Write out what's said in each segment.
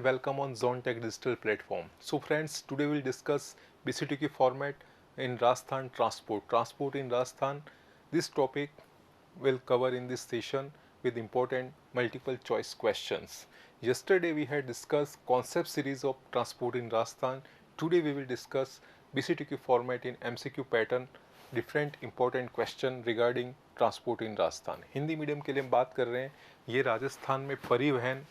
and welcome on Zone Tech Digital platform. So friends, today we'll discuss BCTQ format in Rajasthan transport. Transport in Rajasthan. This topic will cover in this session with important multiple choice questions. Yesterday we had discussed concept series of transport in Rajasthan. Today we will discuss BCTQ format in MCQ pattern, different important question regarding transport in Rajasthan. Hindi medium के लिए हम बात कर रहे हैं. ये राजस्थान में परिवहन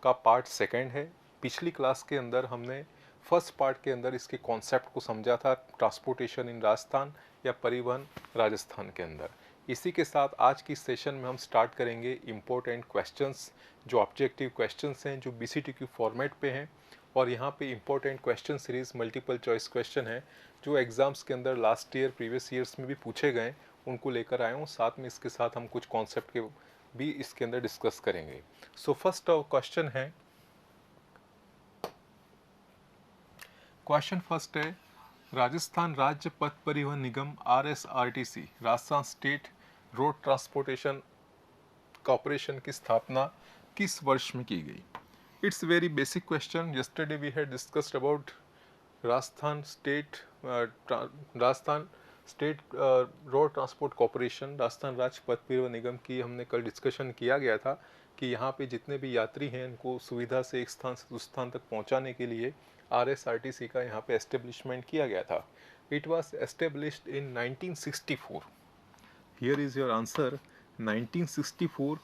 का पार्ट सेकंड है. पिछली क्लास के अंदर हमने फर्स्ट पार्ट के अंदर इसके कॉन्सेप्ट को समझा था, ट्रांसपोर्टेशन इन राजस्थान या परिवहन राजस्थान के अंदर. इसी के साथ आज की सेशन में हम स्टार्ट करेंगे इम्पोर्टेंट क्वेश्चंस, जो ऑब्जेक्टिव क्वेश्चंस हैं, जो BCTQ फॉर्मेट पे हैं. और यहाँ पे important question series multiple choice question है जो एग्जाम्स के अंदर लास्ट ईयर प्रीवियस ईयर्स में भी पूछे गए, उनको लेकर आए हूँ. साथ में इसके साथ हम कुछ कॉन्सेप्ट के भी इसके अंदर डिस्कस करेंगे. सो फर्स्ट क्वेश्चन है, क्वेश्चन फर्स्ट है, राजस्थान राज्य पथ परिवहन निगम RSRTC Rajasthan state road transportation corporation की स्थापना किस वर्ष में की गई? It's very basic question. Yesterday we had discussed about Rajasthan state road transport corporation, Rajasthan राज्य पथ परिवहन निगम की हमने कल डिस्कशन किया गया था कि यहाँ पे जितने भी यात्री हैं उनको सुविधा से एक स्थान से दूसरे स्थान तक पहुँचाने के लिए RSRTC का यहाँ पे एस्टेब्लिशमेंट किया गया था. It was established in 1964. Here is your answer, 1964,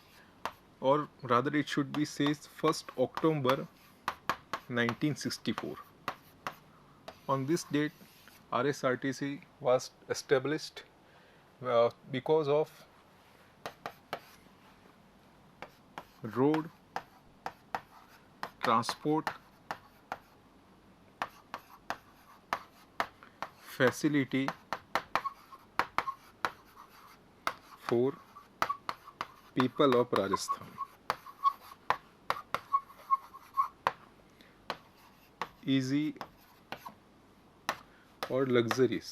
or rather it should be says 1st October 1964. On this date RSRTC was established because of road transport facility for people of Rajasthan. Easy और luxuries.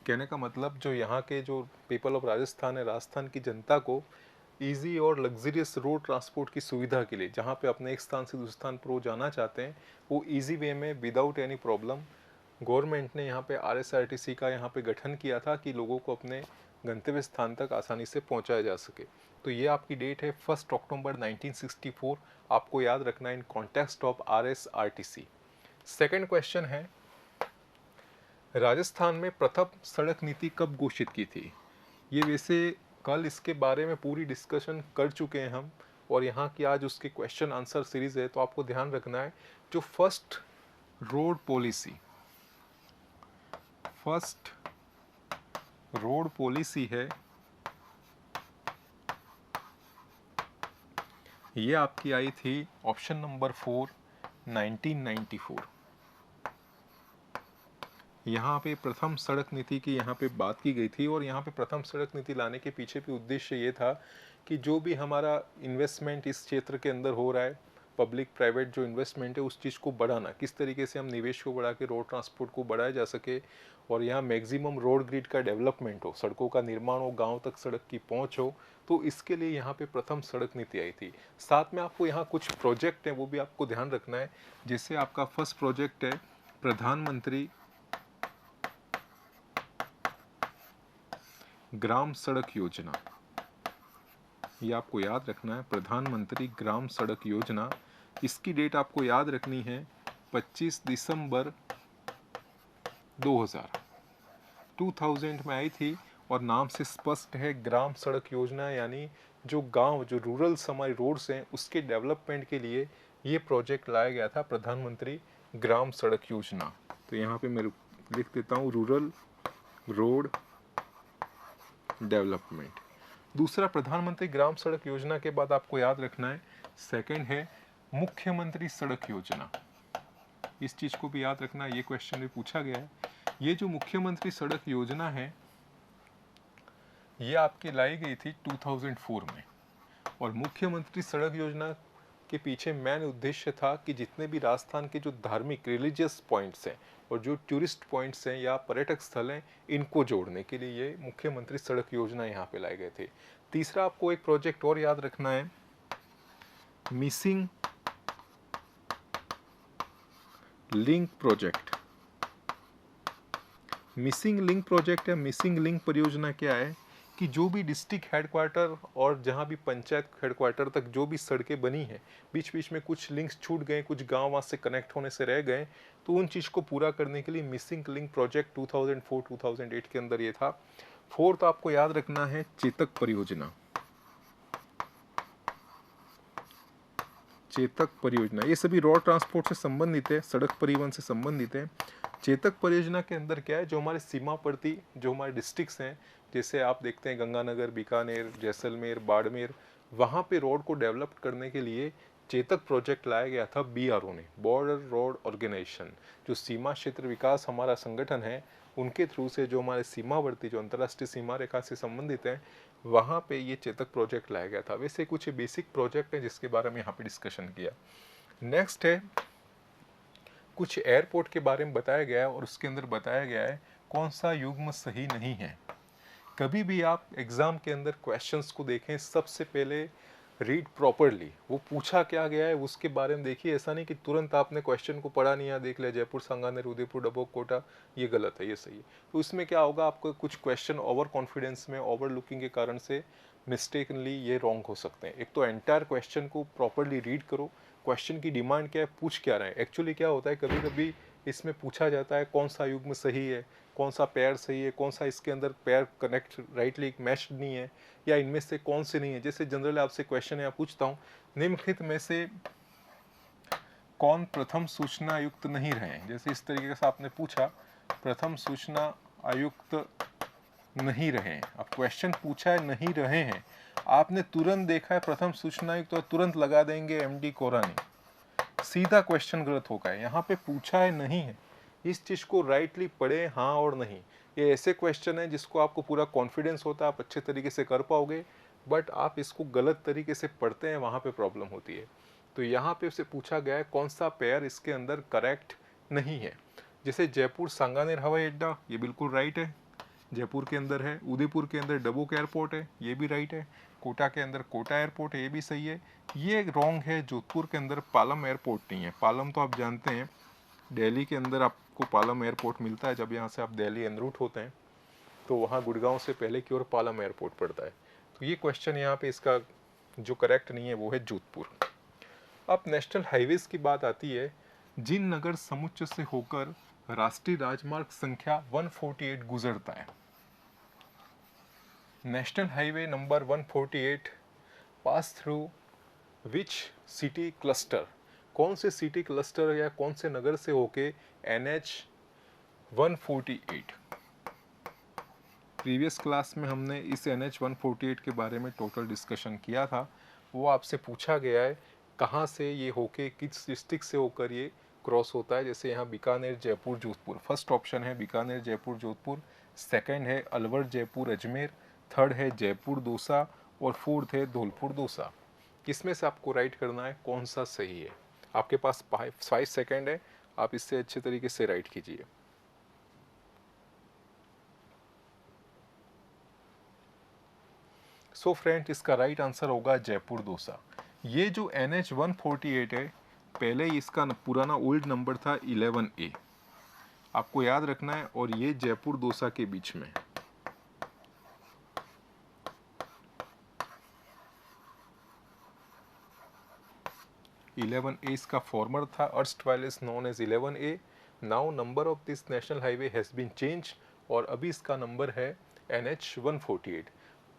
कहने का मतलब जो यहाँ के जो people of Rajasthan है, राजस्थान की जनता को इजी और लग्जरियस रोड ट्रांसपोर्ट की सुविधा के लिए, जहाँ पे अपने एक स्थान से दूसरे स्थान पर वो जाना चाहते हैं, वो इजी वे में विदाउट एनी प्रॉब्लम गवर्नमेंट ने यहाँ पे RSRTC का यहाँ पे गठन किया था कि लोगों को अपने गंतव्य स्थान तक आसानी से पहुँचाया जा सके. तो ये आपकी डेट है 1 अक्टूबर 1964. आपको याद रखना in context of RSRTC. Second question है, राजस्थान में प्रथम सड़क नीति कब घोषित की थी? ये वैसे कल इसके बारे में पूरी डिस्कशन कर चुके हैं हम, और यहाँ की आज उसके क्वेश्चन आंसर सीरीज है. तो आपको ध्यान रखना है, जो फर्स्ट रोड पॉलिसी है, ये आपकी आई थी ऑप्शन नंबर 4, 1994. यहाँ पे प्रथम सड़क नीति की यहाँ पे बात की गई थी, और यहाँ पे प्रथम सड़क नीति लाने के पीछे भी उद्देश्य ये था कि जो भी हमारा इन्वेस्टमेंट इस क्षेत्र के अंदर हो रहा है, पब्लिक प्राइवेट जो इन्वेस्टमेंट है, उस चीज़ को बढ़ाना, किस तरीके से हम निवेश को बढ़ा के रोड ट्रांसपोर्ट को बढ़ाया जा सके, और यहाँ मैक्सिमम रोड ग्रिड का डेवलपमेंट हो, सड़कों का निर्माण हो, गाँव तक सड़क की पहुँच हो. तो इसके लिए यहाँ पे प्रथम सड़क नीति आई थी. साथ में आपको यहाँ कुछ प्रोजेक्ट हैं, वो भी आपको ध्यान रखना है. जैसे आपका फर्स्ट प्रोजेक्ट है प्रधानमंत्री ग्राम सड़क योजना. ये आपको याद रखना है, प्रधानमंत्री ग्राम सड़क योजना. इसकी डेट आपको याद रखनी है 25 दिसंबर 2000 में आई थी, और नाम से स्पष्ट है ग्राम सड़क योजना, यानी जो गांव, जो रूरल्स हमारे रोड्स हैं, उसके डेवलपमेंट के लिए ये प्रोजेक्ट लाया गया था, प्रधानमंत्री ग्राम सड़क योजना. तो यहाँ पे मैं लिख देता हूँ रूरल रोड डेवलपमेंट. दूसरा प्रधानमंत्री ग्राम सड़क योजना के बाद आपको याद रखना है, सेकंड है मुख्यमंत्री सड़क योजना. इस चीज को भी याद रखना, ये क्वेश्चन भी पूछा गया है. ये जो मुख्यमंत्री सड़क योजना है, ये आपकी लाई गई थी 2004 में, और मुख्यमंत्री सड़क योजना के पीछे मेन उद्देश्य था कि जितने भी राजस्थान के जो धार्मिक रिलीजियस पॉइंट्स हैं और जो टूरिस्ट पॉइंट्स हैं या पर्यटक स्थल हैं, इनको जोड़ने के लिए ये मुख्यमंत्री सड़क योजना यहाँ पे लाए गए थे. तीसरा आपको एक प्रोजेक्ट और याद रखना है, missing link project. Missing link project या मिसिंग लिंक परियोजना क्या है कि जो भी डिस्ट्रिक्ट हेडक्वार्टर और जहाँ भी पंचायत हेडक्वार्टर तक जो भी सड़कें बनी हैं, बीच बीच में कुछ लिंक्स छूट गए, कुछ गांव वहाँ से कनेक्ट होने से रह गए, तो उन चीज़ को पूरा करने के लिए मिसिंग लिंक प्रोजेक्ट 2004-2008 के अंदर ये था। फोर्थ आपको याद रखना है चेतक परियोजना। चेतक परियोजना ये सभी रोड ट्रांसपोर्ट से संबंधित है, सड़क परिवहन से संबंधित है। चेतक परियोजना के अंदर क्या है, जो हमारे सीमावर्ती जो हमारे डिस्ट्रिक्ट्स हैं, जैसे आप देखते हैं गंगानगर, बीकानेर, जैसलमेर, बाड़मेर, वहाँ पे रोड को डेवलप करने के लिए चेतक प्रोजेक्ट लाया गया था बीआरओ ने, बॉर्डर रोड ऑर्गेनाइजेशन, जो सीमा क्षेत्र विकास हमारा संगठन है, उनके थ्रू से जो हमारे सीमावर्ती जो अंतर्राष्ट्रीय सीमा रेखा से संबंधित है, वहाँ पे ये चेतक प्रोजेक्ट लाया गया था। वैसे कुछ बेसिक प्रोजेक्ट है जिसके बारे में यहाँ पे डिस्कशन किया। नेक्स्ट है कुछ एयरपोर्ट के बारे में बताया गया है और उसके अंदर बताया गया है कौन सा युग्म सही नहीं है। कभी भी आप एग्जाम के अंदर क्वेश्चंस को देखें, सबसे पहले रीड प्रॉपरली, वो पूछा क्या गया है उसके बारे में देखिए। ऐसा नहीं कि तुरंत आपने क्वेश्चन को पढ़ा नहीं, या देख लिया जयपुर, सांगानेर, उदयपुर, डबोक, कोटा, ये गलत है, ये सही है। तो इसमें क्या होगा, आपको कुछ क्वेश्चन ओवर कॉन्फिडेंस में, ओवर लुकिंग के कारण से मिस्टेकनली ये रॉन्ग हो सकते हैं। एक तो एंटायर क्वेश्चन को प्रॉपरली रीड करो, क्वेश्चन की डिमांड क्या है, पूछ क्या रहे हैं। एक्चुअली क्या होता है, कभी कभी इसमें पूछा जाता है कौन सा युग्म सही है, कौन सा पेयर सही है, कौन सा इसके अंदर पेयर कनेक्ट राइटली मैच नहीं है, या इनमें से कौन से नहीं है। जैसे जनरल आपसे क्वेश्चन है, पूछता हूँ निम्नलिखित में से कौन प्रथम सूचना आयुक्त नहीं रहे, जैसे इस तरीके से आपने पूछा, प्रथम सूचना आयुक्त नहीं रहे। अब क्वेश्चन पूछा है नहीं रहे हैं, आपने तुरंत देखा है प्रथम सूचना आयुक्त तो तुरंत लगा देंगे एमडी कोरानी, सीधा क्वेश्चन गलत होगा। यहाँ पे पूछा है नहीं है, इस चीज़ को राइटली पढ़े, हाँ और नहीं। ये ऐसे क्वेश्चन है जिसको आपको पूरा कॉन्फिडेंस होता है आप अच्छे तरीके से कर पाओगे, बट आप इसको गलत तरीके से पढ़ते हैं, वहाँ पे प्रॉब्लम होती है। तो यहाँ पे उसे पूछा गया है कौन सा पेयर इसके अंदर करेक्ट नहीं है। जैसे जयपुर सांगानेर हवाई अड्डा, ये बिल्कुल राइट है, जयपुर के अंदर है। उदयपुर के अंदर डबोक एयरपोर्ट है, ये भी राइट है। कोटा के अंदर कोटा एयरपोर्ट है, ये भी सही है। ये रॉन्ग है, जोधपुर के अंदर पालम एयरपोर्ट नहीं है। पालम तो आप जानते हैं दिल्ली के अंदर आपको पालम एयरपोर्ट मिलता है, जब यहाँ से आप दिल्ली एन रूट होते हैं तो वहाँ गुड़गांव से पहले की ओर पालम एयरपोर्ट पड़ता है। तो ये क्वेश्चन यहाँ पे इसका जो करेक्ट नहीं है वो है जोधपुर। अब नेशनल हाईवेज की बात आती है, जिन नगर समुच्चय से होकर राष्ट्रीय राजमार्ग संख्या 148 गुजरता है। National highway number 148 pass through which city cluster, कौन से सिटी क्लस्टर या कौन से नगर से होके NH 148। प्रीवियस क्लास में हमने इस NH 148 के बारे में टोटल डिस्कशन किया था। वो आपसे पूछा गया है कहाँ से ये होके, किस डिस्ट्रिक्ट से होकर ये क्रॉस होता है। जैसे यहाँ बीकानेर, जयपुर, जोधपुर, फर्स्ट ऑप्शन है बीकानेर, जयपुर, जोधपुर। सेकंड है अलवर, जयपुर, अजमेर। थर्ड है जयपुर, दौसा। और फोर्थ है धौलपुर, दौसा। किसमें से आपको राइट करना है, कौन सा सही है। आपके पास 5 सेकेंड है, आप इससे अच्छे तरीके से राइट कीजिए। सो फ्रेंड, इसका राइट आंसर होगा जयपुर, दौसा। ये जो NH 148 है, पहले इसका पुराना ओल्ड नंबर था 11A, आपको याद रखना है। और ये जयपुर दौसा के बीच में। A इसका फॉर्मर था, erstwhile is known as 11A। Now number of this national highway has been change, और अभी इसका नंबर है NH 148।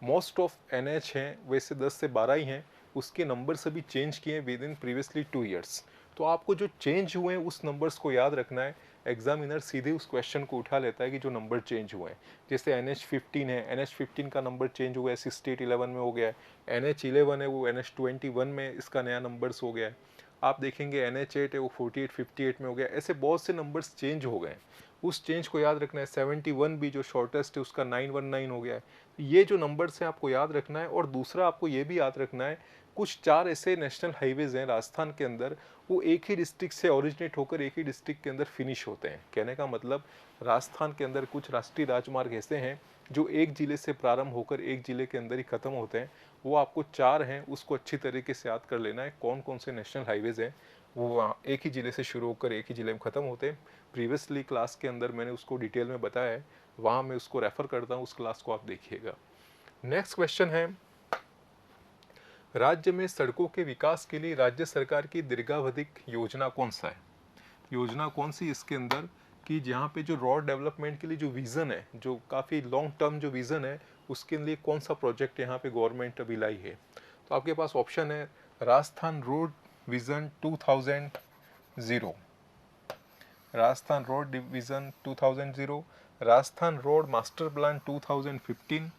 मोस्ट ऑफ NH हैं, वैसे 10 से 12 ही हैं, उसके नंबर सभी चेंज किए विद इन प्रीवियसली 2 ईयर्स। तो आपको जो चेंज हुए हैं उस नंबर्स को याद रखना है। एग्जामिनर सीधे उस क्वेश्चन को उठा लेता है कि जो नंबर चेंज हुए हैं। जैसे NH 15 है, NH 15 का नंबर चेंज हुआ है, 6811 में हो गया है। NH 11 है, वो NH 21 में इसका नया नंबर्स हो गया है। आप देखेंगे NH 8 है, वो 48 58 में हो गया। ऐसे बहुत से नंबर्स चेंज हो गए हैं, उस चेंज को याद रखना है। 71 भी जो शॉर्टेस्ट है उसका 919 हो गया है। ये जो नंबर्स हैं आपको याद रखना है। और दूसरा आपको ये भी याद रखना है, कुछ 4 ऐसे नेशनल हाईवेज हैं राजस्थान के अंदर, वो एक ही डिस्ट्रिक्ट से ओरिजिनेट होकर एक ही डिस्ट्रिक्ट के अंदर फिनिश होते हैं। कहने का मतलब राजस्थान के अंदर कुछ राष्ट्रीय राजमार्ग ऐसे हैं जो एक ज़िले से प्रारंभ होकर एक ज़िले के अंदर ही ख़त्म होते हैं। वो आपको 4 हैं, उसको अच्छी तरीके से याद कर लेना है कौन कौन से नेशनल हाईवेज हैं, वो वहाँ एक ही ज़िले से शुरू होकर एक ही ज़िले में ख़त्म होते हैं। प्रीवियसली क्लास के अंदर मैंने उसको डिटेल में बताया है, वहाँ मैं उसको रेफ़र करता हूँ, उस क्लास को आप देखिएगा। नेक्स्ट क्वेश्चन है, राज्य में सड़कों के विकास के लिए राज्य सरकार की दीर्घावधिक योजना कौन सा है? योजना कौन सी इसके अंदर कि जहाँ पे जो रोड डेवलपमेंट के लिए जो विज़न है, जो काफ़ी लॉन्ग टर्म जो विज़न है, उसके लिए कौन सा प्रोजेक्ट यहाँ पे गवर्नमेंट अभी लाई है? तो आपके पास ऑप्शन है Rajasthan road vision 2000, Rajasthan road vision 2000, Rajasthan road master plan 2015,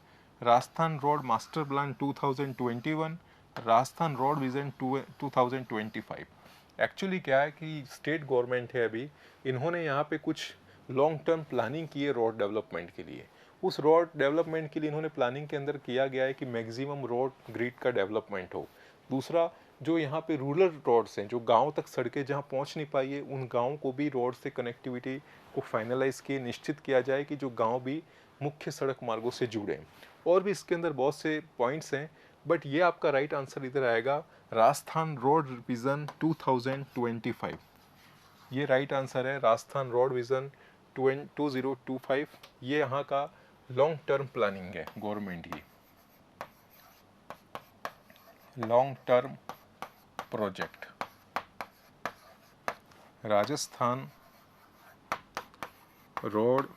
Rajasthan road master plan 2021, Rajasthan road vision 2025। Actually क्या है कि स्टेट गवर्नमेंट है अभी, इन्होंने यहाँ पे कुछ लॉन्ग टर्म प्लानिंग की है रोड डेवलपमेंट के लिए। उस रोड डेवलपमेंट के लिए इन्होंने प्लानिंग के अंदर किया गया है कि मैक्सिमम रोड ग्रिड का डेवलपमेंट हो। दूसरा, जो यहाँ पे रूरल रोड्स हैं, जो गांव तक सड़कें जहाँ पहुँच नहीं पाई है, उन गाँव को भी रोड से कनेक्टिविटी को फाइनलाइज किए, निश्चित किया जाए कि जो गाँव भी मुख्य सड़क मार्गों से जुड़े। और भी इसके अंदर बहुत से पॉइंट्स हैं, बट ये आपका राइट आंसर इधर आएगा राजस्थान रोड विज़न 2025। ये राइट आंसर है, राजस्थान रोड विज़न 2025। ये यहाँ का लॉन्ग टर्म प्लानिंग है गवर्नमेंट की, long term project Rajasthan road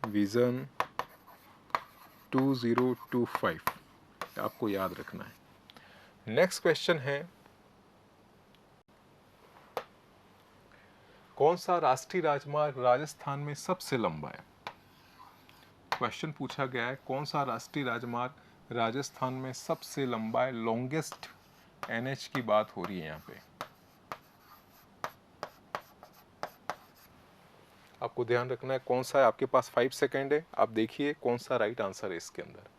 vision 2025, आपको याद रखना है। नेक्स्ट क्वेश्चन है, कौन सा राष्ट्रीय राजमार्ग राजस्थान में सबसे लंबा है? क्वेश्चन पूछा गया है कौन सा राष्ट्रीय राजमार्ग राजस्थान में सबसे लंबा है, लॉन्गेस्ट एनएच की बात हो रही है यहाँ पे। आपको ध्यान रखना है कौन सा है, आपके पास 5 सेकेंड है, आप देखिए कौन सा राइट आंसर है इसके अंदर।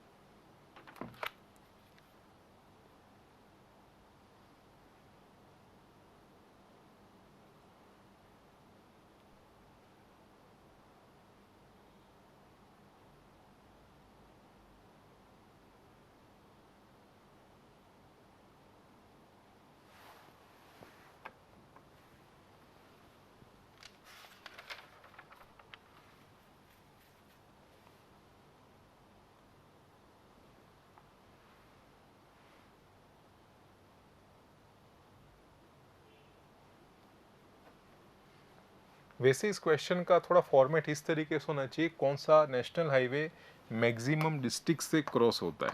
वैसे इस क्वेश्चन का थोड़ा फॉर्मेट इस तरीके से होना चाहिए, कौन सा नेशनल हाईवे मैक्सिमम डिस्ट्रिक्ट से क्रॉस होता है,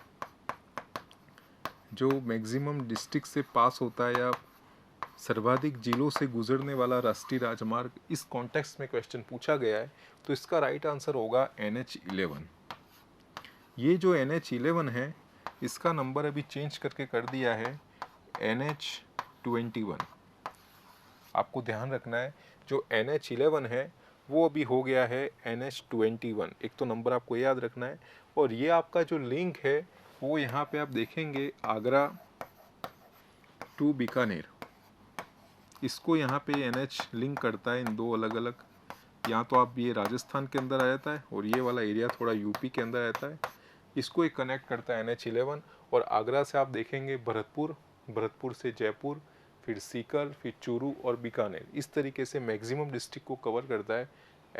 जो मैक्सिमम डिस्ट्रिक्ट से पास होता है या सर्वाधिक जिलों से गुजरने वाला राष्ट्रीय राजमार्ग, इस कॉन्टेक्स्ट में क्वेश्चन पूछा गया है। तो इसका राइट आंसर होगा NH11। ये जो NH11 है, इसका नंबर अभी चेंज करके कर दिया है NH21। आपको ध्यान रखना है, जो NH11 है वो अभी हो गया है NH21। एक तो नंबर आपको याद रखना है। और ये आपका जो लिंक है वो यहाँ पे आप देखेंगे आगरा टू बीकानेर, इसको यहाँ पे NH लिंक करता है इन दो अलग अलग, यहाँ तो आप ये राजस्थान के अंदर आ जाता है और ये वाला एरिया थोड़ा यूपी के अंदर रहता है, इसको एक कनेक्ट करता है NH11। और आगरा से आप देखेंगे भरतपुर, भरतपुर से जयपुर, फिर सीकर, फिर चूरू और बीकानेर, इस तरीके से मैक्सिमम डिस्ट्रिक्ट को कवर करता है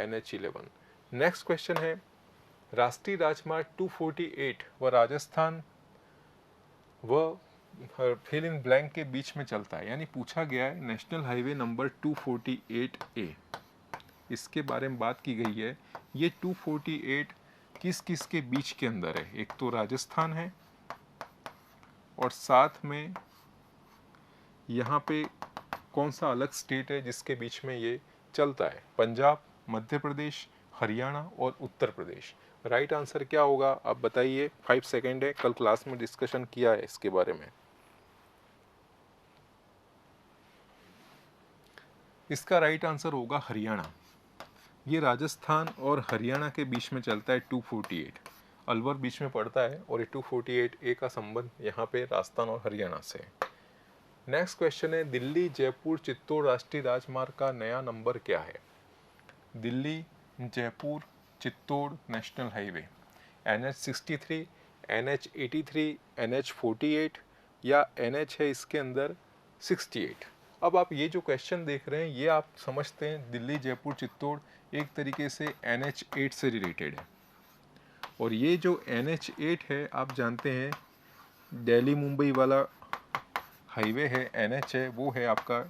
NH11। नेक्स्ट क्वेश्चन है, राष्ट्रीय राजमार्ग 248 व राजस्थान व फिल इन ब्लैंक के बीच में चलता है, यानी पूछा गया है नेशनल हाईवे नंबर 248A, इसके बारे में बात की गई है। ये 248 किस किस के बीच के अंदर है? एक तो राजस्थान है और साथ में यहाँ पे कौन सा अलग स्टेट है जिसके बीच में ये चलता है? पंजाब, मध्य प्रदेश, हरियाणा और उत्तर प्रदेश। राइट आंसर क्या होगा आप बताइए, 5 सेकेंड है, कल क्लास में डिस्कशन किया है इसके बारे में। इसका राइट आंसर होगा हरियाणा। ये राजस्थान और हरियाणा के बीच में चलता है 248। अलवर बीच में पड़ता है और 8248A का संबंध यहाँ पे राजस्थान और हरियाणा से है। नेक्स्ट क्वेश्चन है, दिल्ली जयपुर चित्तौड़ राष्ट्रीय राजमार्ग का नया नंबर क्या है? Delhi Jaipur Chittor national highway NH63, NH83, NH48 या NH है इसके अंदर 68। अब आप ये जो क्वेश्चन देख रहे हैं ये आप समझते हैं दिल्ली जयपुर चित्तौड़ एक तरीके से NH8 से रिलेटेड है, और ये जो NH8 है आप जानते हैं दिल्ली मुंबई वाला हाईवे है, NH है वो है आपका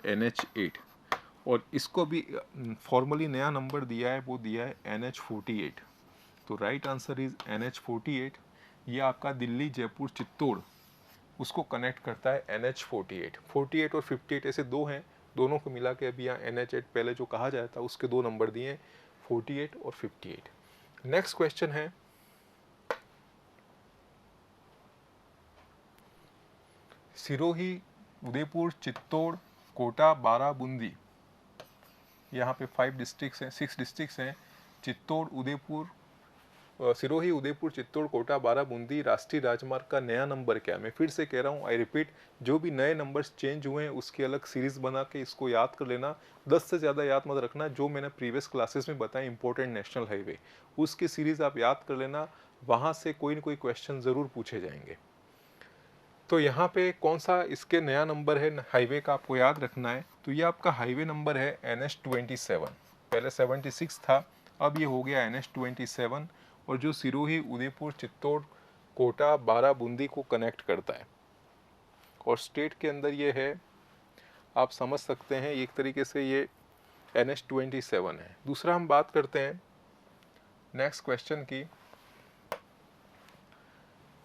NH8, और इसको भी फॉर्मली नया नंबर दिया है, वो दिया है NH48। तो राइट आंसर इज NH48। ये आपका दिल्ली जयपुर चित्तौड़ उसको कनेक्ट करता है NH48। 48 और 58 ऐसे दो हैं, दोनों को मिला के अभी यहाँ NH8 पहले जो कहा जाता था उसके दो नंबर दिए हैं, 48 और 58। नेक्स्ट क्वेश्चन है, सिरोही उदयपुर चित्तौड़ कोटा बारा बूंदी, यहाँ पे 5 डिस्ट्रिक्ट्स हैं, 6 डिस्ट्रिक्ट्स हैं, चित्तौड़ उदयपुर सिरोही उदयपुर चित्तौड़ कोटा बारा बूंदी राष्ट्रीय राजमार्ग का नया नंबर क्या है? मैं फिर से कह रहा हूँ, आई रिपीट, जो भी नए नंबर्स चेंज हुए हैं उसकी अलग सीरीज बना के इसको याद कर लेना। 10 से ज़्यादा याद मत रखना, जो मैंने प्रीवियस क्लासेस में बताया इंपॉर्टेंट नेशनल हाईवे उसकी सीरीज आप याद कर लेना, वहाँ से कोई ना कोई क्वेश्चन ज़रूर पूछे जाएंगे। तो यहाँ पे कौन सा इसके नया नंबर है हाईवे का आपको याद रखना है, तो ये आपका हाईवे नंबर है NH27। पहले 76 था, अब ये हो गया NH27, और जो सिरोही उदयपुर चित्तौड़ कोटा बारा बूंदी को कनेक्ट करता है, और स्टेट के अंदर ये है, आप समझ सकते हैं एक तरीके से ये NH27 है। दूसरा हम बात करते हैं नेक्स्ट क्वेश्चन की,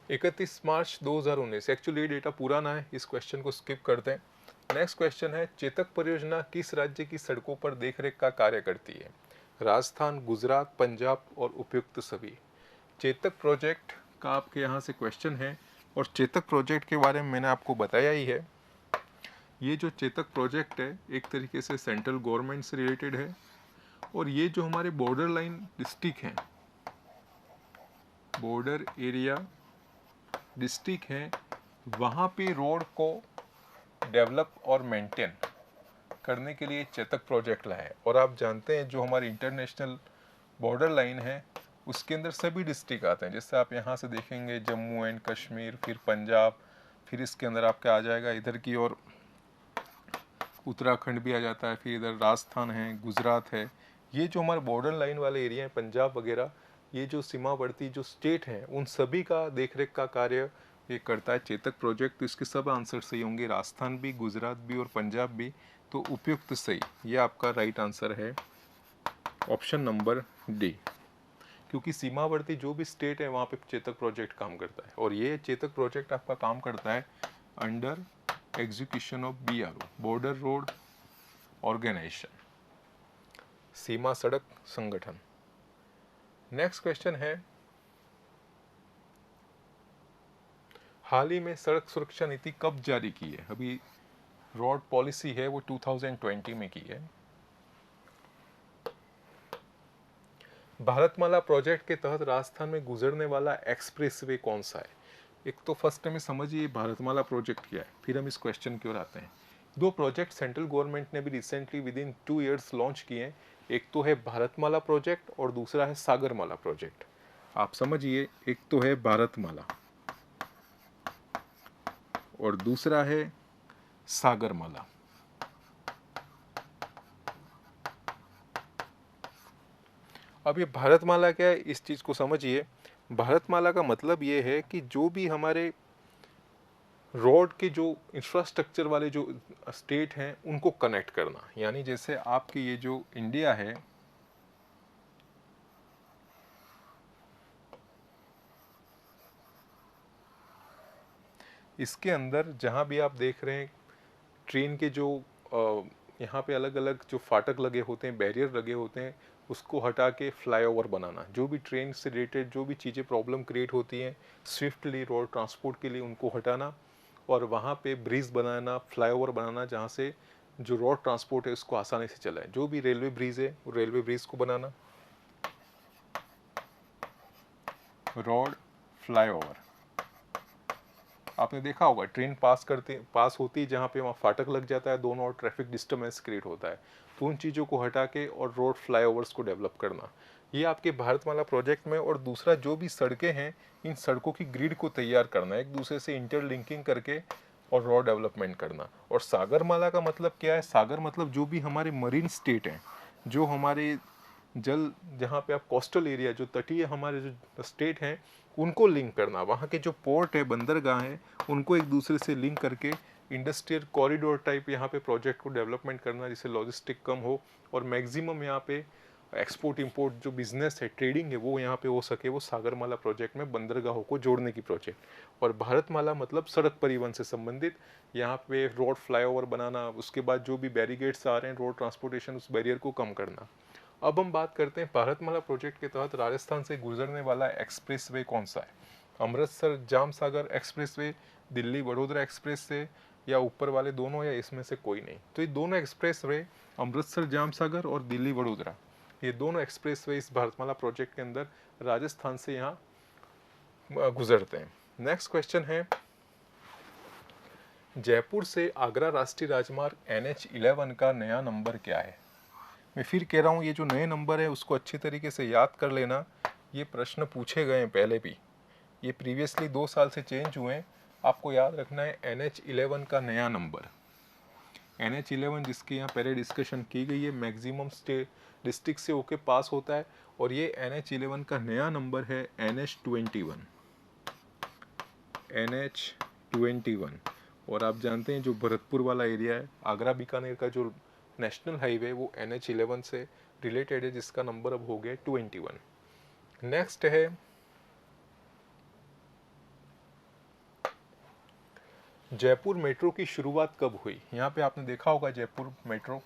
31 मार्च 2019, एक्चुअली ये डेटा पुराना है, इस क्वेश्चन को स्किप करते हैं। नेक्स्ट क्वेश्चन है, चेतक परियोजना किस राज्य की सड़कों पर देखरेख का कार्य करती है? राजस्थान, गुजरात, पंजाब और उपयुक्त सभी। चेतक प्रोजेक्ट का आपके यहाँ से क्वेश्चन है, और चेतक प्रोजेक्ट के बारे में मैंने आपको बताया ही है। ये जो चेतक प्रोजेक्ट है एक तरीके से सेंट्रल गवर्नमेंट से रिलेटेड है, और ये जो हमारे बॉर्डर लाइन डिस्ट्रिक्ट हैं, बॉर्डर एरिया डिस्ट्रिक्ट हैं, वहाँ पे रोड को डेवलप और मेंटेन करने के लिए चेतक प्रोजेक्ट लाया है। और आप जानते हैं जो हमारी इंटरनेशनल बॉर्डर लाइन है उसके अंदर सभी डिस्ट्रिक्ट आते हैं, जैसे आप यहाँ से देखेंगे जम्मू एंड कश्मीर, फिर पंजाब, फिर इसके अंदर आपका आ जाएगा इधर की और उत्तराखंड भी आ जाता है, फिर इधर राजस्थान है, गुजरात है। ये जो हमारे बॉर्डर लाइन वाले एरिया हैं, पंजाब वगैरह, ये जो सीमावर्ती जो स्टेट हैं उन सभी का देखरेख का कार्य ये करता है चेतक प्रोजेक्ट। तो इसके सब आंसर सही होंगे, राजस्थान भी, गुजरात भी और पंजाब भी। तो उपयुक्त सही, ये आपका राइट आंसर है ऑप्शन नंबर डी, क्योंकि सीमावर्ती जो भी स्टेट है वहाँ पे चेतक प्रोजेक्ट काम करता है, और ये चेतक प्रोजेक्ट आपका काम करता है under execution of BRO, border road organisation, सीमा सड़क संगठन। नेक्स्ट क्वेश्चन है, हाल ही में सड़क सुरक्षा नीति कब जारी की है? अभी रोड पॉलिसी है वो 2020 में की है। भारतमाला प्रोजेक्ट के तहत राजस्थान में गुजरने वाला एक्सप्रेसवे कौन सा है? एक तो फर्स्ट में समझिए भारतमाला प्रोजेक्ट क्या है, फिर हम इस क्वेश्चन की ओर आते हैं। दो प्रोजेक्ट सेंट्रल गवर्नमेंट ने भी recently with in 2 years launch किए हैं, एक तो है भारतमाला प्रोजेक्ट और दूसरा है सागरमाला प्रोजेक्ट। आप समझिए, एक तो है भारतमाला और दूसरा है सागरमाला। अब ये भारतमाला क्या है, इस चीज़ को समझिए। भारतमाला का मतलब ये है कि जो भी हमारे रोड के जो इंफ्रास्ट्रक्चर वाले जो स्टेट हैं उनको कनेक्ट करना, यानी जैसे आपके ये जो इंडिया है, इसके अंदर जहाँ भी आप देख रहे हैं ट्रेन के जो यहाँ पे अलग अलग जो फाटक लगे होते हैं, बैरियर लगे होते हैं, उसको हटा के फ्लाईओवर बनाना। जो भी ट्रेन से रिलेटेड जो भी चीज़ें प्रॉब्लम क्रिएट होती हैं स्विफ्टली रोड ट्रांसपोर्ट के लिए, उनको हटाना और वहाँ पे ब्रिज बनाना, फ्लाईओवर बनाना, जहाँ से जो रोड ट्रांसपोर्ट है उसको आसानी से चलाए। जो भी रेलवे ब्रिज है वो रेलवे ब्रिज को बनाना। Road flyover. आपने देखा होगा ट्रेन पास होती है जहाँ पे वहाँ फाटक लग जाता है दोनों और ट्रैफिक डिस्टर्बेंस क्रिएट होता है, तो उन चीज़ों को हटा के और रोड फ्लाईओवर्स को डेवलप करना, ये आपके भारतमाला प्रोजेक्ट में। और दूसरा जो भी सड़कें हैं इन सड़कों की ग्रिड को तैयार करना, एक दूसरे से इंटरलिंकिंग करके और रोड डेवलपमेंट करना। और सागरमाला का मतलब क्या है? सागर मतलब जो भी हमारे मरीन स्टेट हैं, जो हमारे जल, जहाँ पे आप कोस्टल एरिया, जो तटीय हमारे जो स्टेट हैं उनको लिंक करना, वहाँ के जो पोर्ट है, बंदरगाह हैं, उनको एक दूसरे से लिंक करके इंडस्ट्रियल कॉरिडोर टाइप यहाँ पे प्रोजेक्ट को डेवलपमेंट करना, जिससे लॉजिस्टिक कम हो और मैक्सिमम यहाँ पे एक्सपोर्ट इंपोर्ट जो बिजनेस है, ट्रेडिंग है, वो यहाँ पे हो सके। वो सागरमाला प्रोजेक्ट में बंदरगाहों को जोड़ने की प्रोजेक्ट। और भारतमाला मतलब सड़क परिवहन से संबंधित, यहाँ पे रोड फ्लाईओवर बनाना, उसके बाद जो भी बैरिगेड्स आ रहे हैं रोड ट्रांसपोर्टेशन, उस बैरियर को कम करना। अब हम बात करते हैं भारतमाला प्रोजेक्ट के तहत राजस्थान से गुजरने वाला एक्सप्रेसवे कौन सा है? Amritsar Jamnagar expressway, Delhi Vadodara express way, या ऊपर वाले दोनों, या इसमें से कोई नहीं? तो ये दोनों एक्सप्रेसवे, अमृतसर जाम सागर और दिल्ली वडोदरा, ये दोनों एक्सप्रेसवे इस भारतमाला प्रोजेक्ट के अंदर राजस्थान से यहाँ गुजरते हैं। नेक्स्ट क्वेश्चन है, जयपुर से आगरा राष्ट्रीय राजमार्ग NH11 का नया नंबर क्या है? मैं फिर कह रहा हूँ, ये जो नए नंबर है उसको अच्छी तरीके से याद कर लेना। ये प्रश्न पूछे गए हैं पहले भी, ये प्रीवियसली 2 साल से चेंज हुए हैं। आपको याद रखना है NH11 का नया नंबर। NH11 जिसकी यहाँ पहले डिस्कशन की गई है, मैक्सिमम स्टेट डिस्ट्रिक्ट से होके पास होता है, और ये NH11 का नया नंबर है NH21। NH21। और आप जानते हैं जो भरतपुर वाला एरिया है, आगरा बीकानेर का जो नेशनल हाईवे, वो NH11 से रिलेटेड है, जिसका नंबर अब हो गया 21। नेक्स्ट है, जयपुर मेट्रो की शुरुआत कब हुई? यहाँ पे आपने देखा होगा Jaipur metro,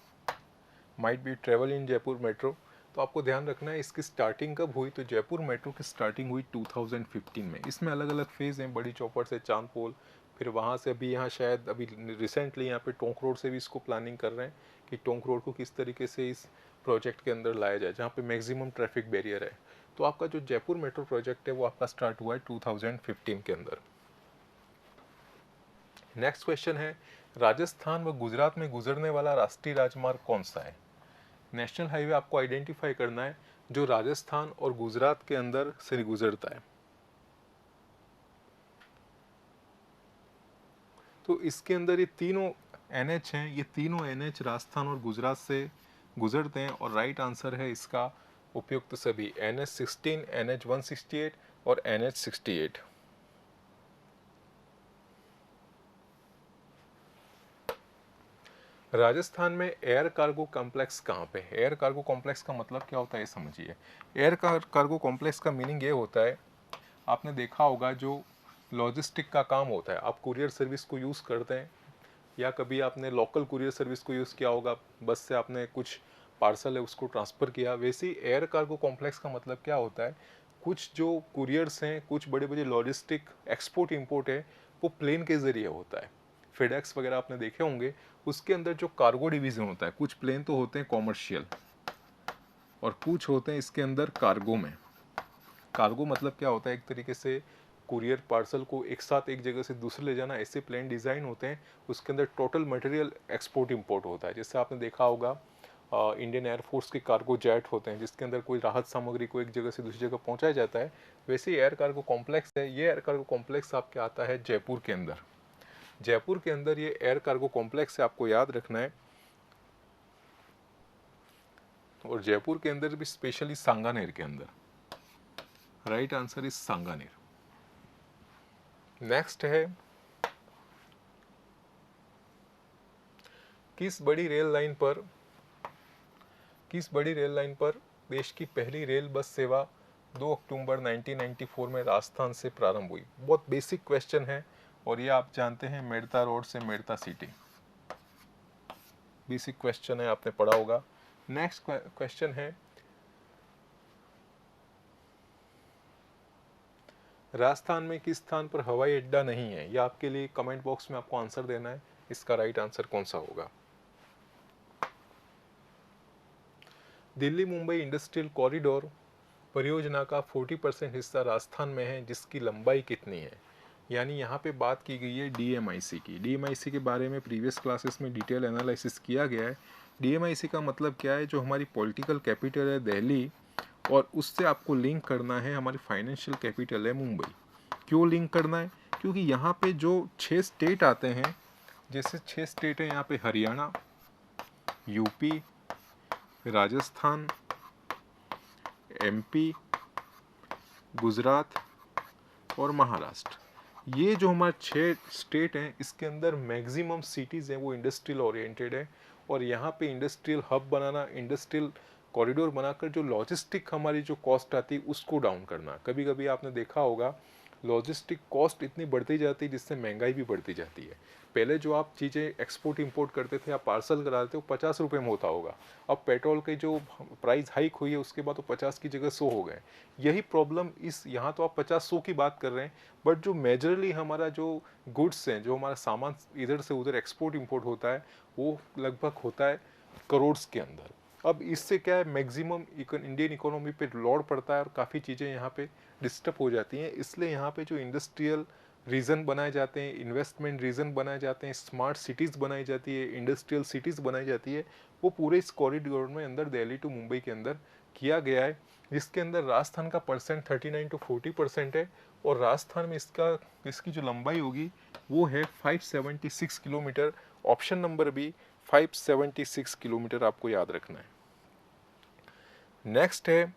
might be travel in Jaipur metro, तो आपको ध्यान रखना है इसकी स्टार्टिंग कब हुई। तो जयपुर मेट्रो की स्टार्टिंग हुई 2015 में। इसमें अलग अलग फेज़ हैं, बड़ी चौपड़ से चांदपोल, फिर वहाँ से अभी यहाँ शायद अभी रिसेंटली यहाँ पे टोंक रोड से भी इसको प्लानिंग कर रहे हैं कि टोंक रोड को किस तरीके से इस प्रोजेक्ट के अंदर लाया जाए, जहाँ पे मैक्सिमम ट्रैफिक बैरियर है। तो आपका जो जयपुर मेट्रो प्रोजेक्ट है वो आपका स्टार्ट हुआ है 2015 के अंदर। नेक्स्ट क्वेश्चन है, राजस्थान व गुजरात में गुजरने वाला राष्ट्रीय राजमार्ग कौन सा है? नेशनल हाईवे आपको आइडेंटिफाई करना है जो राजस्थान और गुजरात के अंदर से गुजरता है। तो इसके अंदर ये तीनों NH हैं, ये तीनों NH राजस्थान और गुजरात से गुजरते हैं, और राइट आंसर है इसका उपयुक्त सभी, NH16, NH168 और NH68। राजस्थान में एयर कार्गो कॉम्प्लेक्स कहाँ पे है? एयर कार्गो कॉम्प्लेक्स का मतलब क्या होता है ये समझिए। एयर कार्गो कॉम्प्लेक्स का मीनिंग ये होता है, आपने देखा होगा जो लॉजिस्टिक का काम होता है, आप कुरियर सर्विस को यूज़ करते हैं, या कभी आपने लोकल कुरियर सर्विस को यूज़ किया होगा, बस से आपने कुछ पार्सल है उसको ट्रांसफ़र किया। वैसे ही एयर कार्गो कॉम्प्लेक्स का मतलब क्या होता है, कुछ जो कुरियर्स हैं, कुछ बड़े बड़े लॉजिस्टिक एक्सपोर्ट इंपोर्ट है, वो प्लेन के ज़रिए होता है। फेडेक्स वगैरह आपने देखे होंगे, उसके अंदर जो कार्गो डिवीज़न होता है, कुछ प्लेन तो होते हैं कॉमर्शियल और कुछ होते हैं इसके अंदर कार्गो में। कार्गो मतलब क्या होता है, एक तरीके से कुरियर पार्सल को एक साथ एक जगह से दूसरे ले जाना, ऐसे प्लेन डिज़ाइन होते हैं। उसके अंदर टोटल मटेरियल एक्सपोर्ट इंपोर्ट होता है। जैसे आपने देखा होगा इंडियन एयरफोर्स के कार्गो जेट होते हैं, जिसके अंदर कोई राहत सामग्री को एक जगह से दूसरी जगह पहुंचाया जाता है। वैसे ही एयर कार्गो कॉम्प्लेक्स है, ये एयर कार्गो कॉम्प्लेक्स आपके आता है जयपुर के अंदर। जयपुर के अंदर ये एयर कार्गो कॉम्प्लेक्स है, आपको याद रखना है। और जयपुर के अंदर भी स्पेशली सांगानेर के अंदर, right answer is Sanganer. Next है, किस बड़ी रेल लाइन पर देश की पहली रेल बस सेवा 2 अक्टूबर 1994 में राजस्थान से प्रारंभ हुई? बहुत बेसिक क्वेश्चन है, और ये आप जानते हैं, मेड़ता रोड से मेड़ता सिटी। बेसिक क्वेश्चन है, आपने पढ़ा होगा। नेक्स्ट क्वेश्चन है, राजस्थान में किस स्थान पर हवाई अड्डा नहीं है? यह आपके लिए कमेंट बॉक्स में आपको आंसर देना है, इसका राइट आंसर कौन सा होगा। दिल्ली मुंबई इंडस्ट्रियल कॉरिडोर परियोजना का 40% हिस्सा राजस्थान में है, जिसकी लंबाई कितनी है। यानी यहाँ पे बात की गई है डीएमआईसी की। डीएमआईसी के बारे में प्रीवियस क्लासेस में डिटेल एनालिसिस किया गया है। डीएमआईसी का मतलब क्या है, जो हमारी पॉलिटिकल कैपिटल है दिल्ली, और उससे आपको लिंक करना है हमारी फाइनेंशियल कैपिटल है मुंबई। क्यों लिंक करना है? क्योंकि यहाँ पे जो 6 स्टेट आते हैं, जैसे 6 स्टेट हैं यहाँ पे हरियाणा, यूपी, राजस्थान, एमपी, गुजरात और महाराष्ट्र। ये जो हमारे 6 स्टेट हैं, इसके अंदर मैक्सिमम सिटीज़ हैं वो इंडस्ट्रियल ओरिएंटेड है। और यहाँ पे इंडस्ट्रियल हब बनाना, इंडस्ट्रियल कॉरिडोर बनाकर जो लॉजिस्टिक हमारी जो कॉस्ट आती है उसको डाउन करना। कभी कभी आपने देखा होगा लॉजिस्टिक कॉस्ट इतनी बढ़ती जाती है जिससे महंगाई भी बढ़ती जाती है। पहले जो आप चीज़ें एक्सपोर्ट इंपोर्ट करते थे, आप पार्सल कराते हो, 50 रुपये में होता होगा। अब पेट्रोल की जो प्राइस हाइक हुई है उसके बाद तो 50 की जगह 100 हो गए। यही प्रॉब्लम इस यहाँ तो आप 50-100 की बात कर रहे हैं, बट जो मेजरली हमारा जो गुड्स हैं, जो हमारा सामान इधर से उधर एक्सपोर्ट इंपोर्ट होता है, वो लगभग होता है करोड्स के अंदर। अब इससे क्या है, मैक्सिमम इंडियन इकोनॉमी पे लोड पड़ता है और काफ़ी चीज़ें यहाँ पे डिस्टर्ब हो जाती हैं। इसलिए यहाँ पे जो इंडस्ट्रियल रीजन बनाए जाते हैं, इन्वेस्टमेंट रीजन बनाए जाते हैं, स्मार्ट सिटीज़ बनाई जाती है, इंडस्ट्रियल सिटीज़ बनाई जाती है, वो पूरे इस कॉरिडोर में अंदर दिल्ली टू मुंबई के अंदर किया गया है। जिसके अंदर राजस्थान का परसेंट 39 to 40% है, और राजस्थान में इसकी जो लंबाई होगी वो है 576 kilometre. Option number B 576 kilometre आपको याद रखना है। नेक्स्ट है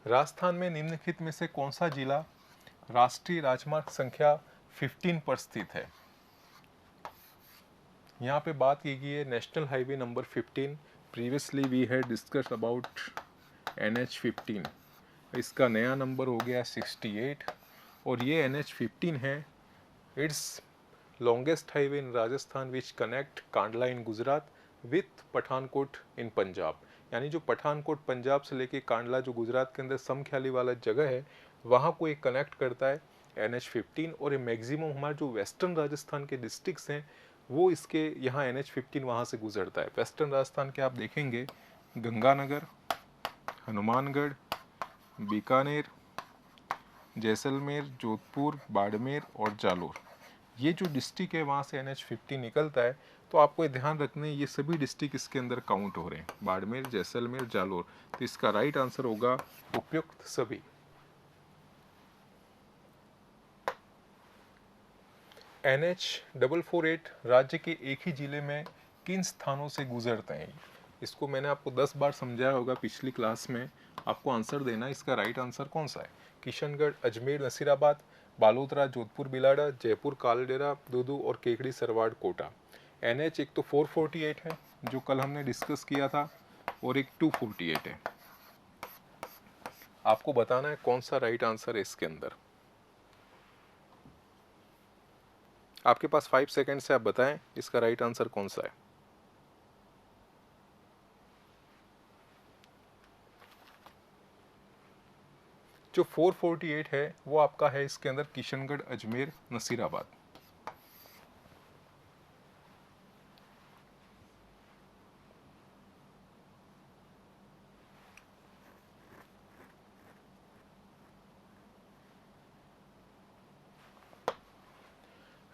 राजस्थान में निम्नलिखित में से कौन सा जिला राष्ट्रीय राजमार्ग संख्या 15 पर स्थित है। यहाँ पे बात की गई है national highway number 15। Previously we had discuss about NH15। इसका नया नंबर हो गया 68, और ये NH15 है। It's longest highway in Rajasthan which connect Kandla in Gujarat with Pathankot in Punjab. यानी जो पठानकोट पंजाब से लेके कांडला जो गुजरात के अंदर समख्याली वाला जगह है, वहाँ को एक कनेक्ट करता है NH15। और ये मैक्सिमम हमारे जो वेस्टर्न राजस्थान के डिस्ट्रिक्ट्स हैं वो इसके यहाँ NH15 वहाँ से गुजरता है। वेस्टर्न राजस्थान के आप देखेंगे गंगानगर, हनुमानगढ़, बीकानेर, जैसलमेर, जोधपुर, बाड़मेर और जालोर। ये जो डिस्ट्रिक्ट है वहाँ से NH15 निकलता है। तो आपको ध्यान रखना है ये सभी डिस्ट्रिक्ट इसके अंदर काउंट हो रहे हैं, बाड़मेर, जैसलमेर, जालोर। तो इसका राइट आंसर होगा उपयुक्त सभी। NH448 राज्य के एक ही जिले में किन स्थानों से गुजरते हैं। इसको मैंने आपको 10 बार समझाया होगा पिछली क्लास में। आपको आंसर देना है इसका राइट आंसर कौन सा है। किशनगढ़, अजमेर, नसीराबाद, बालोतरा, जोधपुर, बिलाड़ा, जयपुर, कालडेरा, दूदू और केकड़ी, सरवाड़, कोटा। NH एक तो 448 है जो कल हमने डिस्कस किया था, और एक 248 है। आपको बताना है कौन सा राइट आंसर है इसके अंदर। आपके पास 5 सेकेंड से आप बताएं इसका राइट आंसर कौन सा है। जो 448 है वो आपका है इसके अंदर किशनगढ़, अजमेर, नसीराबाद।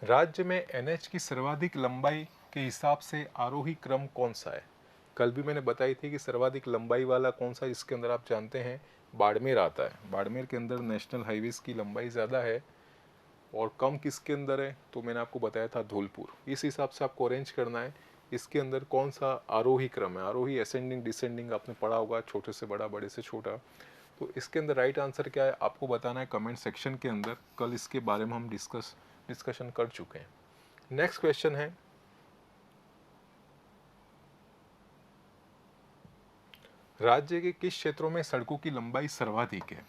राज्य में NH की सर्वाधिक लंबाई के हिसाब से आरोही क्रम कौन सा है। कल भी मैंने बताई थी कि सर्वाधिक लंबाई वाला कौन सा, इसके अंदर आप जानते हैं बाड़मेर आता है। बाड़मेर के अंदर नेशनल हाईवेज की लंबाई ज़्यादा है, और कम किसके अंदर है तो मैंने आपको बताया था धौलपुर। इस हिसाब से आपको अरेंज करना है इसके अंदर कौन सा आरोही क्रम है। आरोही असेंडिंग डिसेंडिंग आपने पढ़ा होगा, छोटे से बड़ा, बड़े से छोटा। तो इसके अंदर राइट आंसर क्या है आपको बताना है कमेंट सेक्शन के अंदर। कल इसके बारे में हम डिस्कशन कर चुके हैं। नेक्स्ट क्वेश्चन है, राज्य के किस क्षेत्रों में सड़कों की लंबाई सर्वाधिक है।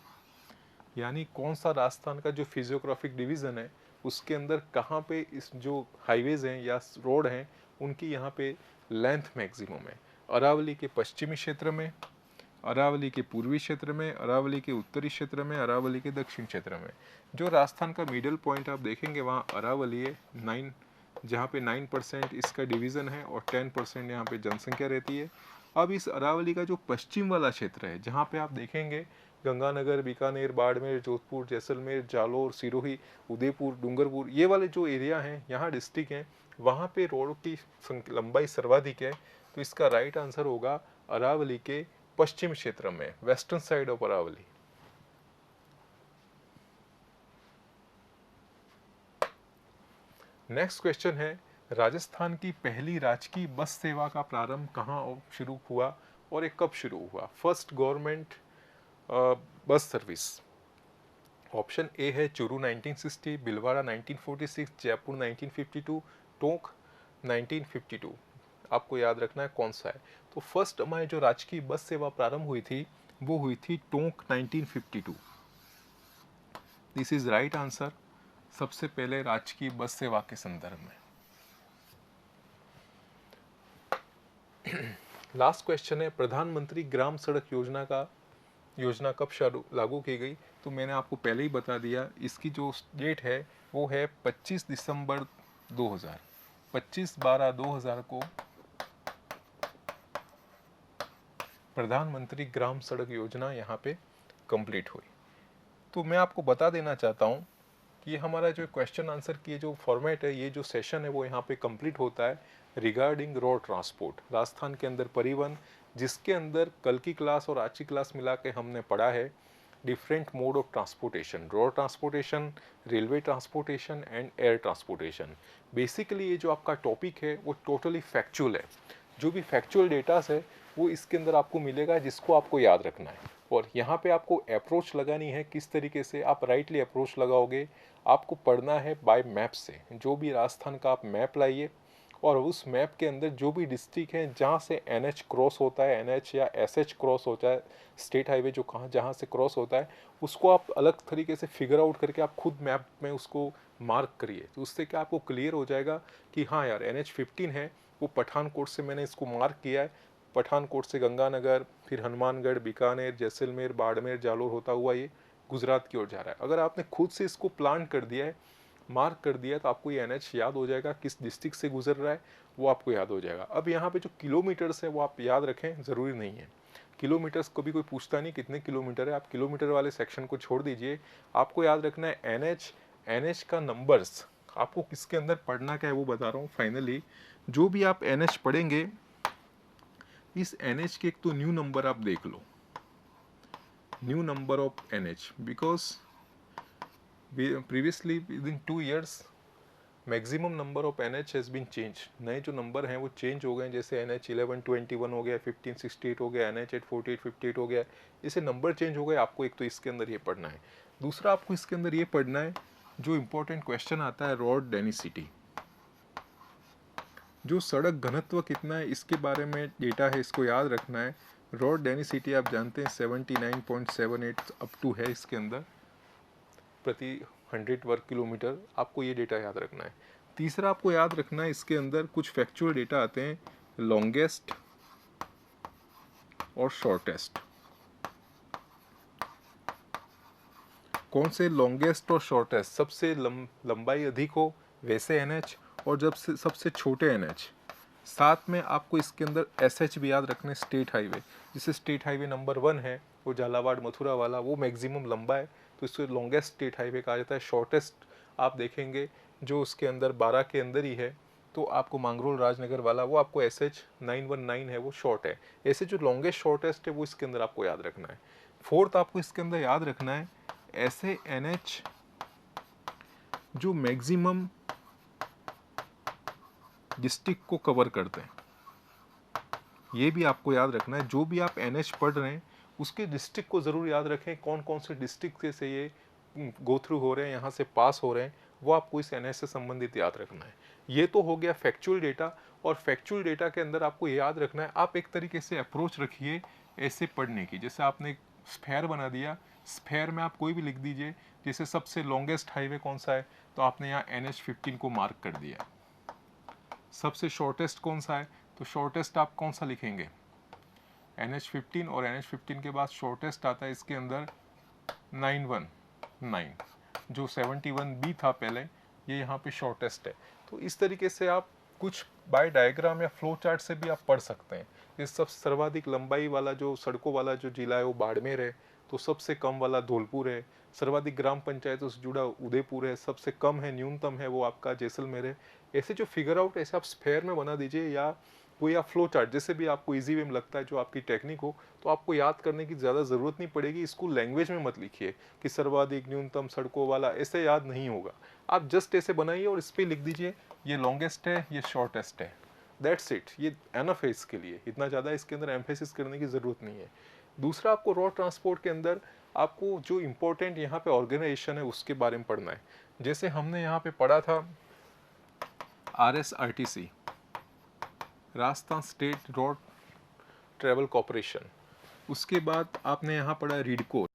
यानी कौन सा राजस्थान का जो फिजियोग्राफिक डिवीज़न है उसके अंदर कहाँ पे इस जो हाईवेज हैं या रोड हैं उनकी यहाँ पे लेंथ मैक्सिमम है। अरावली के पश्चिमी क्षेत्र में, अरावली के पूर्वी क्षेत्र में, अरावली के उत्तरी क्षेत्र में, अरावली के दक्षिण क्षेत्र में। जो राजस्थान का मिडल पॉइंट आप देखेंगे वहाँ अरावली है 9, जहाँ पे 9% इसका डिवीज़न है और 10% यहाँ पे जनसंख्या रहती है। अब इस अरावली का जो पश्चिम वाला क्षेत्र है, जहाँ पे आप देखेंगे गंगानगर, बीकानेर, बाड़मेर, जोधपुर, जैसलमेर, जालोर, सिरोही, उदयपुर, डूंगरपुर, ये वाले जो एरिया हैं, यहाँ डिस्ट्रिक्ट हैं, वहाँ पे रोड की लंबाई सर्वाधिक है। तो इसका राइट आंसर होगा अरावली के पश्चिम क्षेत्र में, western side of Aravalli. Next question है, राजस्थान की पहली राजकीय बस सेवा का प्रारंभ कहाँ शुरू हुआ और ये कब शुरू हुआ? First government bus service. Option A है चूरू 1960, भिलवाड़ा 1946, जयपुर 1952, टोंक 1952। आपको याद रखना है कौन सा है। तो फर्स्ट हमारी जो राजकीय बस सेवा प्रारंभ हुई थी वो हुई थी Tonk 1952। This is right answer, सबसे पहले राजकीय बस सेवा के संदर्भ में। लास्ट क्वेश्चन है, प्रधानमंत्री ग्राम सड़क योजना कब लागू की गई? तो मैंने आपको पहले ही बता दिया, इसकी जो डेट है वो है 25 दिसंबर 2000, 25/12/2000 को प्रधानमंत्री ग्राम सड़क योजना यहाँ पे कंप्लीट हुई। तो मैं आपको बता देना चाहता हूँ कि हमारा जो क्वेश्चन आंसर की जो फॉर्मेट है, ये जो सेशन है वो यहाँ पे कंप्लीट होता है रिगार्डिंग रोड ट्रांसपोर्ट, राजस्थान के अंदर परिवहन, जिसके अंदर कल की क्लास और आज की क्लास मिला के हमने पढ़ा है different mode of transportation, road transportation, railway transportation and air transportation. Basically ये जो आपका टॉपिक है वो टोटली फैक्चुअल है। जो भी फैक्चुअल डेटास है वो इसके अंदर आपको मिलेगा, जिसको आपको याद रखना है। और यहाँ पे आपको अप्रोच लगानी है, किस तरीके से आप राइटली अप्रोच लगाओगे। आपको पढ़ना है बाय मैप से, जो भी राजस्थान का आप मैप लाइए और उस मैप के अंदर जो भी डिस्ट्रिक्ट है जहाँ से NH क्रॉस होता है, NH या SH क्रॉस होता है, स्टेट हाईवे जो जहाँ से क्रॉस होता है, उसको आप अलग तरीके से फिगर आउट करके आप खुद मैप में उसको मार्क करिए। तो उससे क्या आपको क्लियर हो जाएगा कि हाँ यार NH15 है, वो पठानकोट से मैंने इसको मार्क किया है, पठानकोट से गंगानगर, फिर हनुमानगढ़, बीकानेर, जैसलमेर, बाड़मेर, जालोर होता हुआ ये गुजरात की ओर जा रहा है। अगर आपने खुद से इसको प्लान कर दिया है, मार्क कर दिया, तो आपको ये NH याद हो जाएगा, किस डिस्ट्रिक्ट से गुजर रहा है वो आपको याद हो जाएगा। अब यहाँ पे जो किलोमीटर्स है वो आप याद रखें, ज़रूरी नहीं है। किलोमीटर्स कभी कोई पूछता नहीं कितने किलोमीटर है, आप किलोमीटर वाले सेक्शन को छोड़ दीजिए। आपको याद रखना है NH का नंबर्स आपको किसके अंदर पढ़ना क्या है वो बता रहा हूँ। फाइनली जो भी आप NH पढ़ेंगे, इस NH के एक तो न्यू नंबर आप देख लो, new number of NH, because previously with in 2 years maximum number of NH has been change. नए जो नंबर हैं वो चेंज हो गए, जैसे NH 1121 हो गया, 1568 हो गया, NH 848 हो गया, इसे नंबर चेंज हो गए। आपको एक तो इसके अंदर ये पढ़ना है। दूसरा आपको इसके अंदर ये पढ़ना है, जो इम्पोर्टेंट क्वेश्चन आता है रोड डेंसिटी, जो सड़क घनत्व कितना है इसके बारे में डेटा है, इसको याद रखना है। रोड डेंसिटी आप जानते हैं 79.78 अप टू है इसके अंदर प्रति 100 वर्ग किलोमीटर। आपको ये डेटा याद रखना है। तीसरा आपको याद रखना है, इसके अंदर कुछ फैक्चुअल डेटा आते हैं, लॉन्गेस्ट और शॉर्टेस्ट। कौन से लॉन्गेस्ट और शॉर्टेस्ट? सबसे लंबाई अधिक हो वैसे NH, और जब से सबसे छोटे NH। साथ में आपको इसके अंदर SH भी याद रखना है, स्टेट हाईवे। जिसे स्टेट हाईवे नंबर 1 है वो झालावाड़ मथुरा वाला, वो मैक्सिमम लंबा है तो इसको लॉन्गेस्ट स्टेट हाईवे कहा जाता है। शॉर्टेस्ट आप देखेंगे जो उसके अंदर 12 के अंदर ही है, तो आपको मांगरोल राजनगर वाला वो आपको SH 919 है, वो शॉर्ट है। ऐसे जो लॉन्गेस्ट शॉर्टेस्ट है वो इसके अंदर आपको याद रखना है। फोर्थ आपको इसके अंदर याद रखना है, ऐसे NH जो मैक्सिमम डिस्ट्रिक्ट को कवर करते हैं, ये भी आपको याद रखना है। जो भी आप NH पढ़ रहे हैं उसके डिस्ट्रिक्ट को ज़रूर याद रखें, कौन कौन से डिस्ट्रिक्ट से ये गो थ्रू हो रहे हैं, यहाँ से पास हो रहे हैं, वो आपको इस NH से संबंधित याद रखना है। ये तो हो गया फैक्चुअल डेटा, और फैक्चुअल डेटा के अंदर आपको याद रखना है, आप एक तरीके से अप्रोच रखिए ऐसे पढ़ने की। जैसे आपने स्फेयर बना दिया, स्फेयर में आप कोई भी लिख दीजिए, जैसे सबसे लॉन्गेस्ट हाईवे कौन सा है तो आपने यहाँ NH15 को मार्क कर दिया। सबसे शॉर्टेस्ट कौन सा है तो शॉर्टेस्ट आप कौन सा लिखेंगे, NH15 और NH15 के बाद शॉर्टेस्ट आता है इसके अंदर 919, जो 71B था पहले, ये यहाँ पे शॉर्टेस्ट है। तो इस तरीके से आप कुछ बाय डायग्राम या फ्लो चार्ट से भी आप पढ़ सकते हैं। ये सब सर्वाधिक लंबाई वाला जो सड़कों वाला जो जिला है वो बाड़मेर है, तो सबसे कम वाला धौलपुर है, सर्वाधिक ग्राम पंचायतों से जुड़ा उदयपुर है, सबसे कम है न्यूनतम है वो आपका जैसलमेर है। ऐसे जो फिगर आउट ऐसे आप स्फेयर में बना दीजिए, या कोई आप फ्लो चार्ट जैसे भी आपको इजी वे में लगता है, जो आपकी टेक्निक हो, तो आपको याद करने की ज़्यादा ज़रूरत नहीं पड़ेगी। इसको लैंग्वेज में मत लिखिए कि सर्वाधिक न्यूनतम सड़कों वाला, ऐसे याद नहीं होगा। आप जस्ट ऐसे बनाइए और इस पर लिख दीजिए ये लॉन्गेस्ट है, ये शॉर्टेस्ट है, दैट्स इट। ये एनफ है इसके लिए, इतना ज़्यादा इसके अंदर एम्फेसिस करने की ज़रूरत नहीं है। दूसरा, आपको रोड ट्रांसपोर्ट के अंदर आपको जो इम्पोर्टेंट यहाँ पे ऑर्गेनाइजेशन है उसके बारे में पढ़ना है। जैसे हमने यहाँ पे पढ़ा था RSRTC, Rajasthan state road travel corporation. उसके बाद आपने यहाँ पढ़ा RIDCO,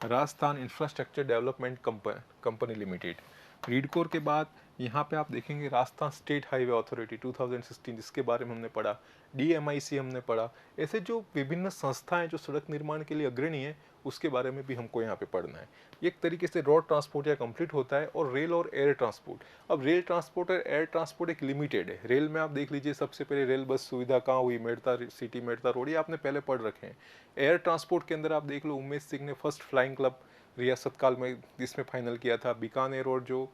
Rajasthan infrastructure development company limited. RIDCOR के बाद यहाँ पे आप देखेंगे राजस्थान स्टेट हाईवे अथॉरिटी 2016, जिसके बारे में हमने पढ़ा। DMIC हमने पढ़ा। ऐसे जो विभिन्न संस्थाएं जो सड़क निर्माण के लिए अग्रणी है, उसके बारे में भी हमको यहाँ पे पढ़ना है। एक तरीके से रोड ट्रांसपोर्ट या कंप्लीट होता है। और रेल और एयर ट्रांसपोर्ट, अब रेल ट्रांसपोर्ट और एयर ट्रांसपोर्ट एक लिमिटेड है। रेल में आप देख लीजिए सबसे पहले रेल बस सुविधा कहाँ हुई, मेड़ता सिटी, मेड़ता रोड, ये आपने पहले पढ़ रखे हैं। एयर ट्रांसपोर्ट के अंदर आप देख लो, उमेश सिंह ने फर्स्ट फ्लाइंग क्लब रियासत काल में इसमें फाइनल किया था। बीकानेर और जो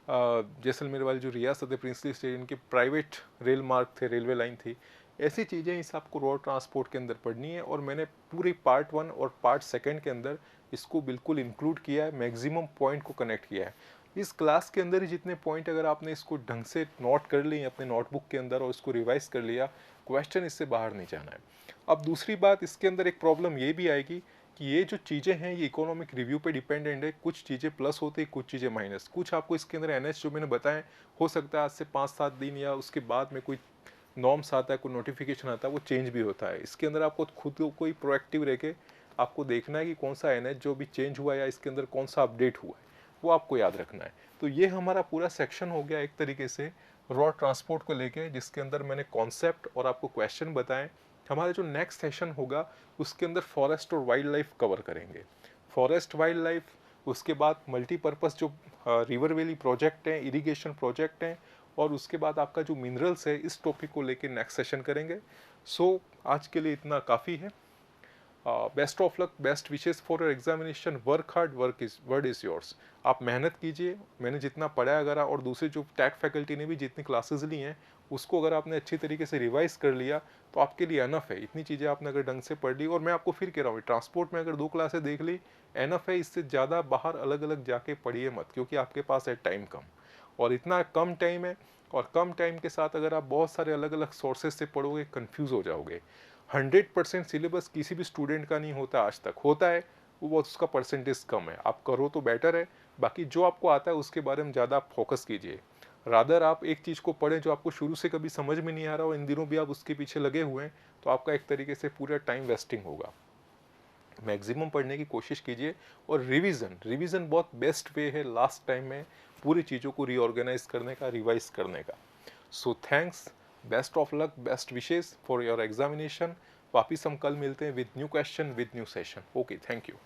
जैसलमेर वाली जो रियासत है, प्रिंसली स्टेट, इनके प्राइवेट रेल मार्ग थे, रेलवे लाइन थी। ऐसी चीज़ें इस आपको रोड ट्रांसपोर्ट के अंदर पढ़नी है। और मैंने पूरी पार्ट 1 और पार्ट 2 के अंदर इसको बिल्कुल इंक्लूड किया है, मैक्सिमम पॉइंट को कनेक्ट किया है। इस क्लास के अंदर ही जितने पॉइंट अगर आपने इसको ढंग से नोट कर लिए अपने नोटबुक के अंदर और इसको रिवाइज कर लिया, क्वेश्चन इससे बाहर नहीं जाना है। अब दूसरी बात, इसके अंदर एक प्रॉब्लम ये भी आएगी कि ये जो चीज़ें हैं ये इकोनॉमिक रिव्यू पे डिपेंडेंट है। कुछ चीज़ें प्लस होती है, कुछ चीज़ें माइनस। कुछ आपको इसके अंदर NH जो मैंने बताया, हो सकता है आज से 5-7 दिन या उसके बाद में कोई नॉर्म्स आता है, कोई नोटिफिकेशन आता है, वो चेंज भी होता है। इसके अंदर आपको खुद कोई प्रोएक्टिव रह के आपको देखना है कि कौन सा NH जो भी चेंज हुआ है या इसके अंदर कौन सा अपडेट हुआ है, वो आपको याद रखना है। तो ये हमारा पूरा सेक्शन हो गया एक तरीके से रोड ट्रांसपोर्ट को लेके, जिसके अंदर मैंने कॉन्सेप्ट और आपको क्वेश्चन बताए। हमारा जो नेक्स्ट सेशन होगा उसके अंदर फॉरेस्ट और वाइल्ड लाइफ कवर करेंगे। फॉरेस्ट, वाइल्ड लाइफ, उसके बाद मल्टीपर्पज़ जो रिवर वैली प्रोजेक्ट हैं, इरिगेशन प्रोजेक्ट हैं, और उसके बाद आपका जो मिनरल्स है, इस टॉपिक को लेके नेक्स्ट सेशन करेंगे। सो आज के लिए इतना काफ़ी है। Best of luck, best wishes for your examination, work hard, word is yours. आप मेहनत कीजिए। मैंने जितना पढ़ा अगर और दूसरे जो टैग फैकल्टी ने भी जितनी क्लासेस ली हैं, उसको अगर आपने अच्छी तरीके से रिवाइज कर लिया तो आपके लिए एनफ है। इतनी चीज़ें आपने अगर ढंग से पढ़ ली, और मैं आपको फिर कह रहा हूँ, ट्रांसपोर्ट में अगर 2 क्लासें देख ली एनफ है। इससे ज़्यादा बाहर अलग अलग जाके पढ़िए मत, क्योंकि आपके पास है टाइम कम, और इतना कम टाइम है। और कम टाइम के साथ अगर आप बहुत सारे अलग अलग सोर्सेज से पढ़ोगे, कन्फ्यूज़ हो जाओगे। 100% सिलेबस किसी भी स्टूडेंट का नहीं होता, आज तक होता है वो बहुत, उसका परसेंटेज कम है। आप करो तो बेटर है। बाकी जो आपको आता है उसके बारे में ज़्यादा फोकस कीजिए। रादर आप एक चीज़ को पढ़ें जो आपको शुरू से कभी समझ में नहीं आ रहा हो, इन दिनों भी आप उसके पीछे लगे हुए हैं, तो आपका एक तरीके से पूरा टाइम वेस्टिंग होगा। मैक्सिमम पढ़ने की कोशिश कीजिए। और रिवीजन बहुत बेस्ट वे है लास्ट टाइम में पूरी चीज़ों को रीऑर्गेनाइज करने का, रिवाइज करने का। So thanks, best of luck, best wishes for your examination. वापिस हम कल मिलते हैं with new question, with new session. Okay, thank you.